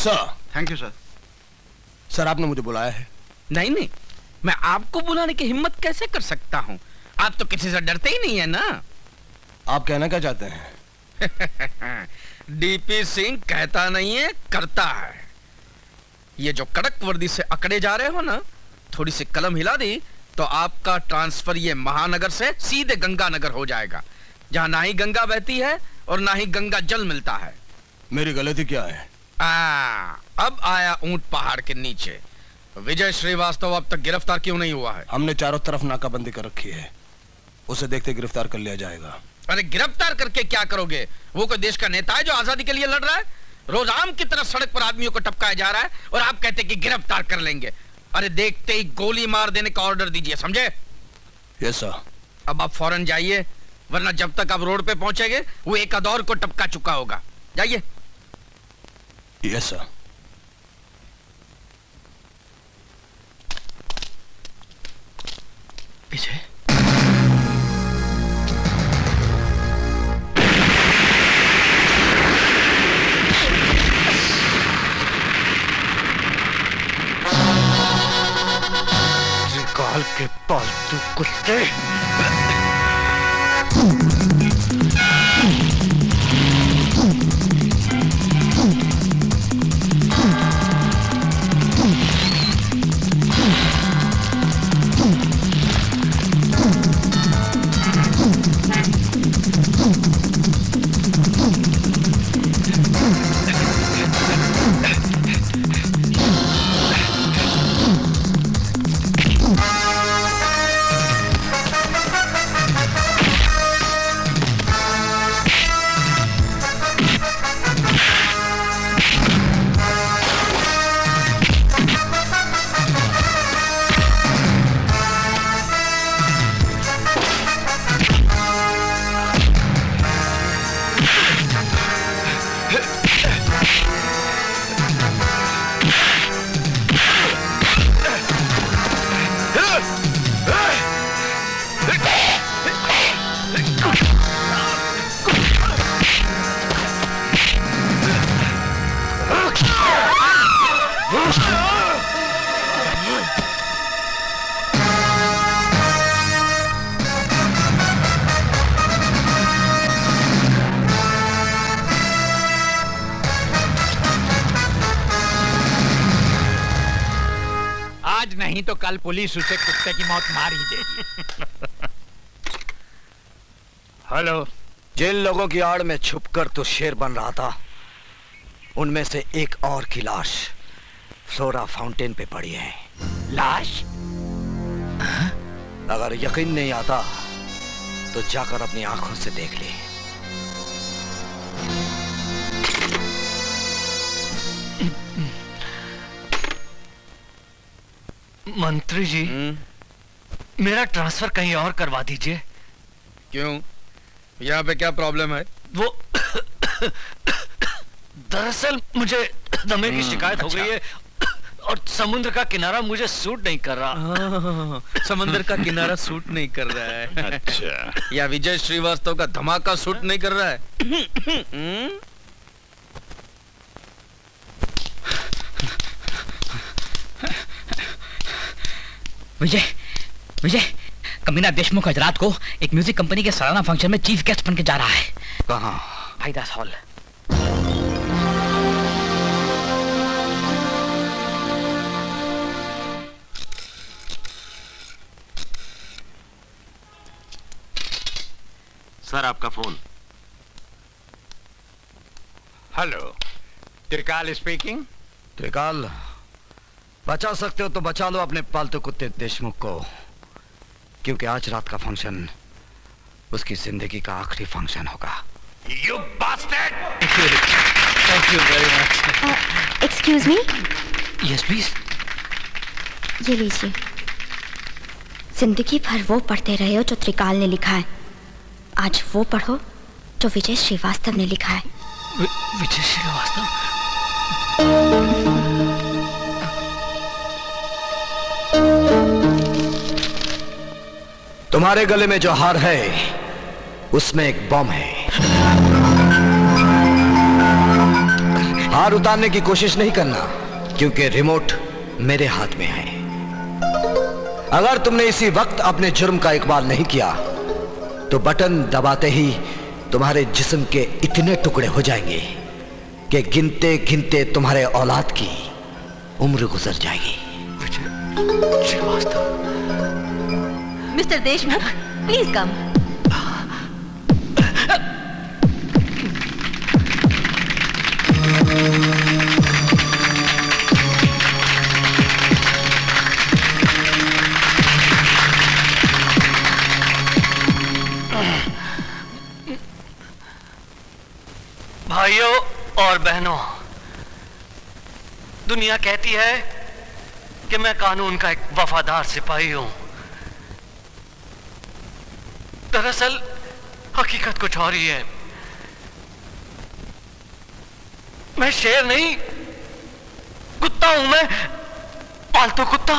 Sir. Thank you sir. Sir आपने मुझे बुलाया है? नहीं नहीं, मैं आपको बुलाने की हिम्मत कैसे कर सकता हूँ? आप तो किसी से डरते ही नहीं है ना। आप कहना क्या चाहते हैं? डीपी सिंह कहता नहीं है, करता है। ये जो कड़क वर्दी से अकड़े जा रहे हो ना, थोड़ी सी कलम हिला दी तो आपका ट्रांसफर ये महानगर से सीधे गंगानगर हो जाएगा, जहां ना ही गंगा बहती है और ना ही गंगा जल मिलता है। मेरी गलती क्या है? अब आया ऊंट पहाड़ के नीचे। विजय श्रीवास्तव अब तक गिरफ्तार क्यों नहीं हुआ है? हमने चारों तरफ नाकाबंदी कर रखी है, उसे देखते गिरफ्तार कर लिया जाएगा। अरे गिरफ्तार करके क्या करोगे? वो कोई देश का नेता है जो आजादी के लिए लड़ रहा है? रोज आम की तरह सड़क पर आदमियों को टपकाया जा रहा है और आप कहते कि गिरफ्तार कर लेंगे। अरे देखते ही गोली मार देने का ऑर्डर दीजिए, समझे? Yes sir. अब आप फौरन जाइए, वरना जब तक आप रोड पे पहुंचेंगे वो एक आध को टपका चुका होगा। जाइए। Yes sir. विजय, त्रिकाल के पालतू कुत्ते। आज नहीं तो कल पुलिस उसे कुत्ते की मौत मार ही देगी। हेलो। जिन लोगों की आड़ में छुपकर तो शेर बन रहा था, उनमें से एक और की लाश फ्लोरा फाउंटेन पे पड़ी है। लाश? अगर यकीन नहीं आता तो जाकर अपनी आंखों से देख ले। मंत्री जी, मेरा ट्रांसफर कहीं और करवा दीजिए। क्यों? यहाँ पे क्या प्रॉब्लम है? वो दरअसल मुझे दमे की शिकायत हो गई है और समुद्र का किनारा मुझे सूट नहीं कर रहा। समुद्र का किनारा सूट नहीं कर रहा है। अच्छा। या विजय श्रीवास्तव का धमाका सूट नहीं कर रहा है? विजय, विजय, कमीना देशमुख आज रात को एक म्यूजिक कंपनी के सालाना फंक्शन में चीफ गेस्ट बन के जा रहा है। कहाँ? भाईदास हॉल। सर आपका फोन। हेलो, त्रिकाल स्पीकिंग। त्रिकाल, बचा सकते हो तो बचा लो अपने पालतू कुत्ते देशमुख को, क्योंकि आज रात का फंक्शन उसकी जिंदगी का आखिरी फंक्शन होगा। You bastard! Thank you very much. Excuse me. Yes please. ये लीजिए। जिंदगी भर वो पढ़ते रहे हो जो त्रिकाल ने लिखा है, आज वो पढ़ो जो विजय श्रीवास्तव ने लिखा है। विजय श्रीवास्तव? तुम्हारे गले में जो हार है उसमें एक बम है। हार उतारने की कोशिश नहीं करना, क्योंकि रिमोट मेरे हाथ में है। अगर तुमने इसी वक्त अपने जुर्म का इकबाल नहीं किया तो बटन दबाते ही तुम्हारे जिस्म के इतने टुकड़े हो जाएंगे कि गिनते गिनते तुम्हारे औलाद की उम्र गुजर जाएगी। Shrivastava, mister Deshmukh, please come. भाइयों और बहनों, दुनिया कहती है कि मैं कानून का एक वफादार सिपाही हूं। दरअसल हकीकत कुछ और ही है। मैं शेर नहीं, कुत्ता हूं। मैं पालतू कुत्ता।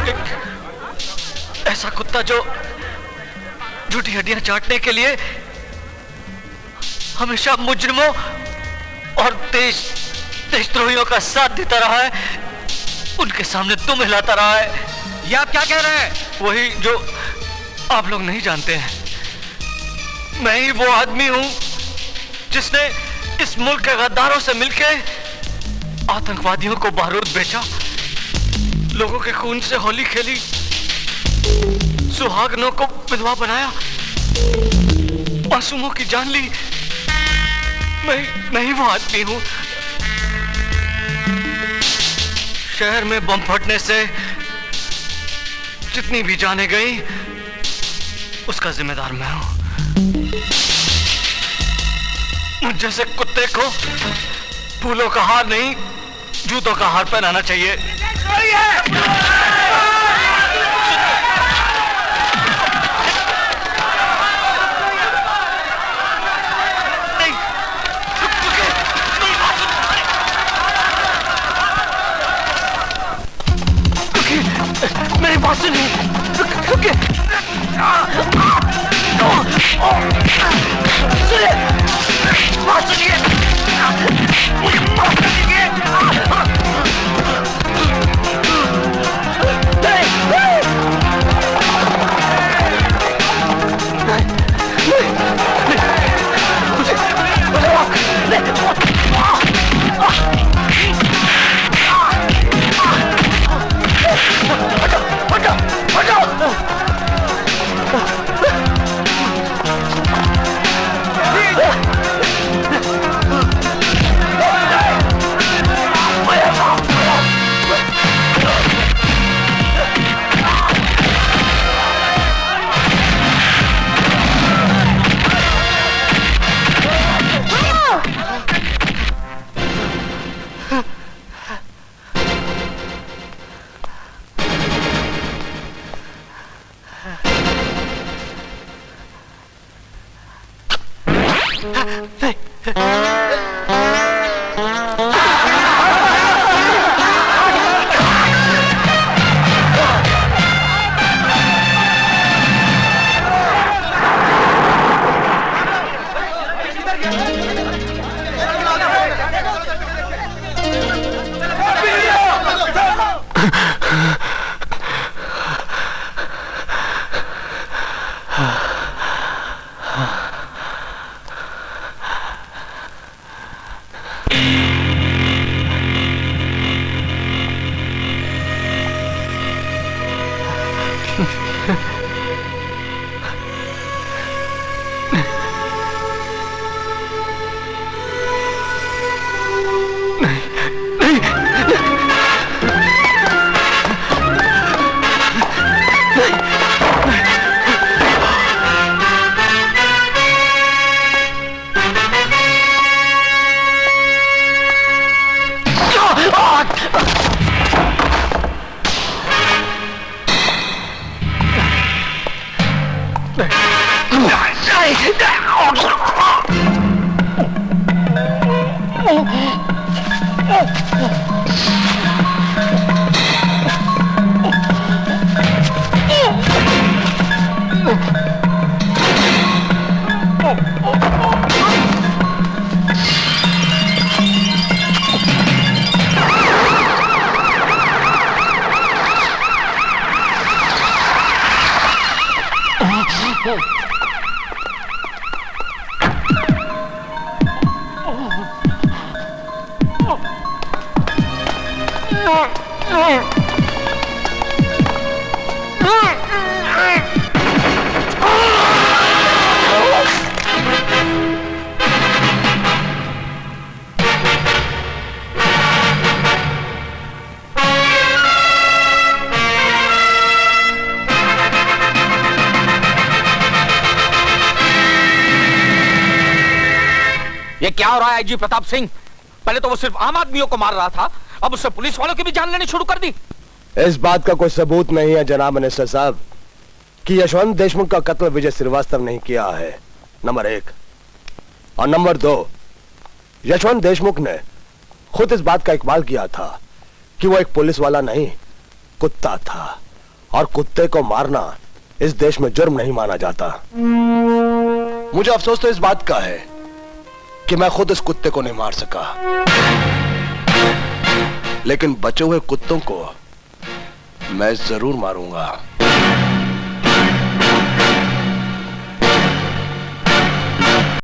एक ऐसा कुत्ता जो झूठी हड्डियां चाटने के लिए हमेशा मुजरिमों और देशद्रोहियों का साथ देता रहा है, उनके सामने दुम हिलाता रहा है। ये आप क्या कह रहे हैं? वही जो आप लोग नहीं जानते हैं। मैं ही वो आदमी हूं जिसने इस मुल्क के गद्दारों से मिलकर आतंकवादियों को बारूद बेचा, लोगों के खून से होली खेली, सुहागनों को विधवा बनाया, मासूमों की जान ली। मैं ही वो आदमी हूं। शहर में बम फटने से जितनी भी जाने गई, उसका जिम्मेदार मैं हूं। मुझ जैसे कुत्ते को फूलों का हार नहीं, जूतों का हार पहनाना चाहिए। मेरी बात सुनिए, रुकिए, सुनिए, बात सुनिए, बात सुनिए। ये क्या हो रहा है आईजी प्रताप सिंह? पहले तो वो सिर्फ आम आदमियों को मार रहा था, अब उससे पुलिस वालों की भी जान लेनी शुरू कर दी। इस बात का कोई सबूत नहीं है जनाब मिनिस्टर साहब कि यशवंत देशमुख का कत्ल विजय श्रीवास्तव नहीं किया है, नंबर 1। और नंबर 2, यशवंत देशमुख ने खुद इस बात का इकबाल किया था कि वो एक पुलिस वाला नहीं, कुत्ता था, और कुत्ते को मारना इस देश में जुर्म नहीं माना जाता। मुझे अफसोस तो इस बात का है कि मैं खुद इस कुत्ते को नहीं मार सका, लेकिन बचे हुए कुत्तों को मैं जरूर मारूंगा।